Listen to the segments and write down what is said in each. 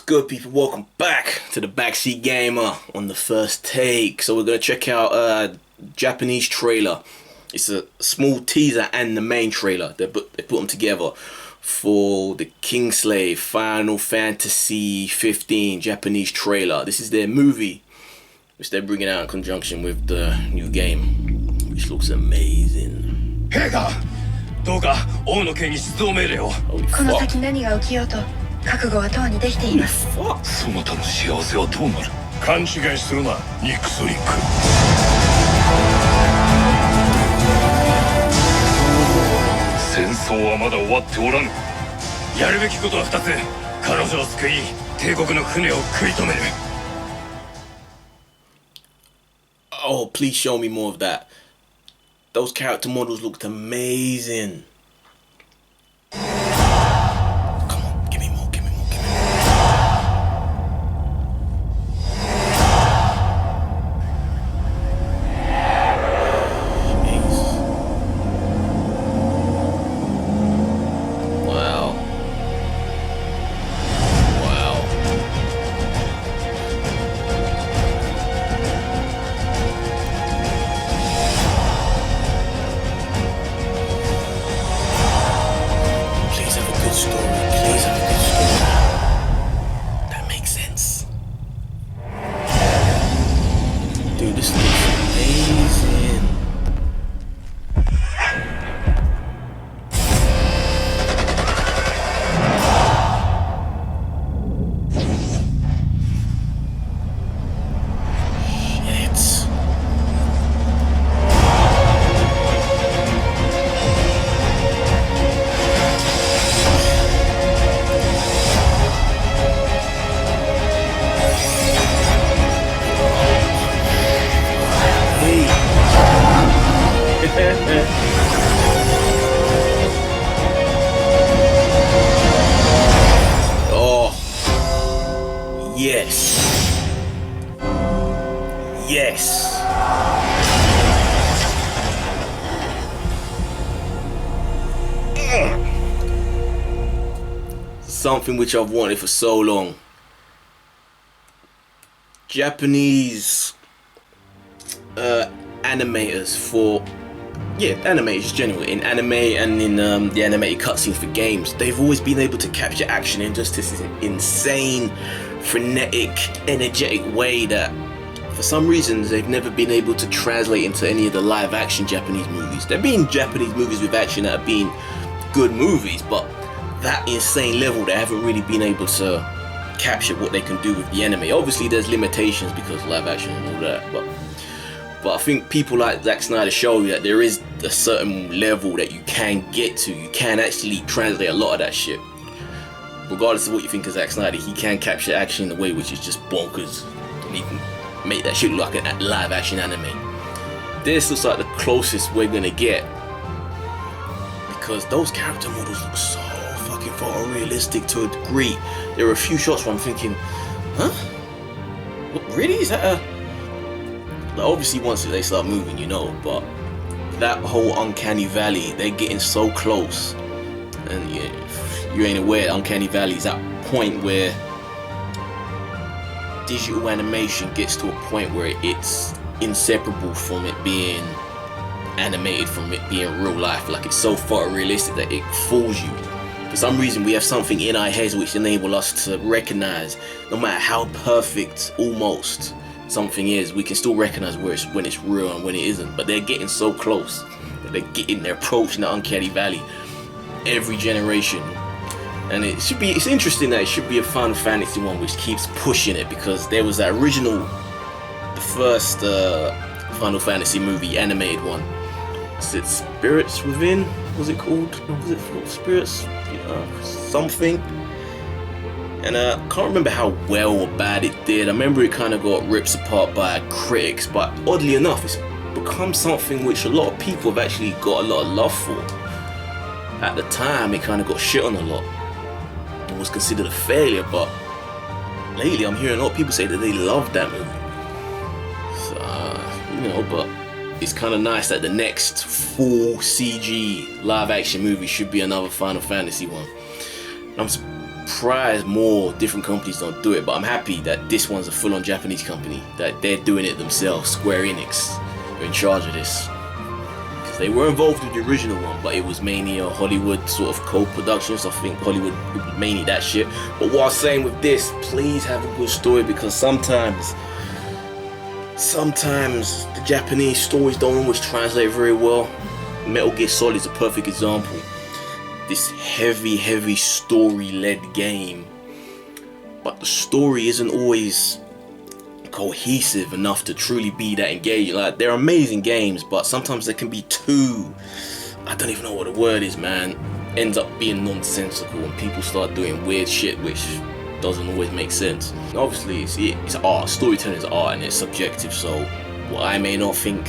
good, people? Welcome back to the Backseat Gamer on the first take. So we're gonna check out a Japanese trailer. It's a small teaser and the main trailer. They put them together for the Kingsglaive Final Fantasy 15 Japanese trailer. This is their movie, which they're bringing out in conjunction with the new game, which looks amazing. Holy fuck. 覚悟はとうにできています。そなたの幸せはどうなる？勘違いするな、ニックソニック。戦争はまだ終わっておらぬ。やるべきことは2つ。彼女を救い、帝国の船を食い止める。Oh, please show me more of that. Those character models looked amazing. Dude, this looks amazing. Shit. Oh, yes, yes. Something which I've wanted for so long. Japanese animators for animators generally in anime and in the animated cutscenes for games, they've always been able to capture action in just this insane, frenetic, energetic way that for some reasons they've never been able to translate into any of the live action Japanese movies. There have been Japanese movies with action that have been good movies, but that insane level they haven't really been able to capture what they can do with the anime. Obviously there's limitations because live action and all that, but I think people like Zack Snyder show you that there is a certain level that you can get to. You can actually translate a lot of that shit. Regardless of what you think of Zack Snyder, he can capture action in a way which is just bonkers. And he can make that shit look like a live action anime. This looks like the closest we're gonna get. Because those character models look so fucking photorealistic to a degree. There are a few shots where I'm thinking, huh? What, really? Is that a... Obviously once they start moving, you know, but that whole uncanny valley, they're getting so close, and you ain't aware, uncanny valley is that point where digital animation gets to a point where it's inseparable from it being animated, from it being real life. Like, it's so photorealistic that it fools you. For some reason we have something in our heads which enable us to recognize, no matter how perfect almost something is, we can still recognize when it's real and when it isn't. But they're getting so close that they're approaching the uncanny valley every generation, and it's interesting that it should be a Final Fantasy one which keeps pushing it, because there was that original, the first Final Fantasy movie, animated one. Is it Spirits Within? Was it called? Was it Spirits? Something. And I can't remember how well or bad it did. I remember it kind of got ripped apart by critics, but oddly enough, it's become something which a lot of people have actually got a lot of love for. At the time, it kind of got shit on a lot. It was considered a failure, but lately I'm hearing a lot of people say that they love that movie. So, but it's kind of nice that the next full CG live action movie should be another Final Fantasy one. I'm surprised more different companies don't do it, but I'm happy that this one's a full-on Japanese company, that they're doing it themselves. Square Enix are in charge of this. Because they were involved with the original one, but it was mainly a Hollywood sort of co-production, so I think Hollywood was mainly that shit. But what I'm saying with this, please have a good story, because sometimes the Japanese stories don't always translate very well. Metal Gear Solid is a perfect example. This heavy story-led game, but the story isn't always cohesive enough to truly be that engaging. Like, they're amazing games, but sometimes they can be too, I don't even know what the word is, man, ends up being nonsensical and people start doing weird shit which doesn't always make sense. And obviously it's art, storytelling is art, and it's subjective, so what I may not think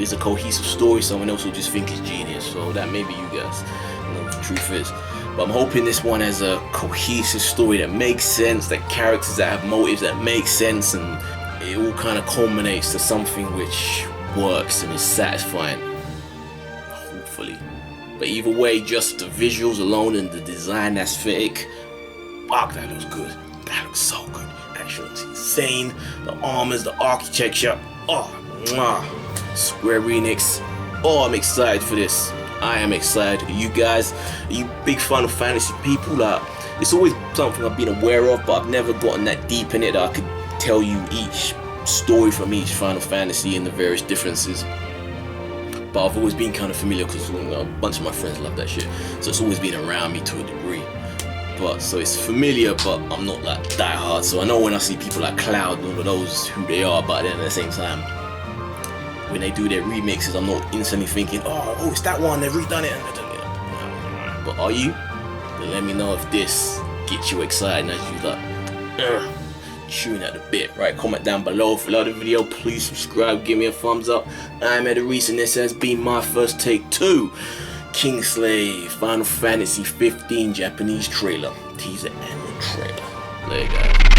is a cohesive story, someone else will just think is genius, so that may be you guys. The truth is, but I'm hoping this one has a cohesive story that makes sense, that characters that have motives that make sense, and it all kind of culminates to something which works and is satisfying, hopefully. But either way, just the visuals alone and the design aesthetic, fuck, that looks good. That looks so good. Action looks insane. The armors, the architecture, oh, mwah. Square Enix, oh, I'm excited for this. I am excited. Are you guys, are you big Final Fantasy people? Like, it's always something I've been aware of, but I've never gotten that deep in it that I could tell you each story from each Final Fantasy and the various differences. But I've always been kind of familiar because a bunch of my friends love that shit, so it's always been around me to a degree. But so it's familiar, but I'm not like die hard. So I know when I see people like Cloud and all of those who they are, but then at the same time, when they do their remixes, I'm not instantly thinking, oh, it's that one, they've redone it. But are you? Then let me know if this gets you excited as you like chewing at the bit. Right, comment down below. If you love the video, please subscribe, give me a thumbs up. I'm Eddie Reese, and this has been my first take to Kingsglaive Final Fantasy 15 Japanese trailer, teaser and the trailer. There you go.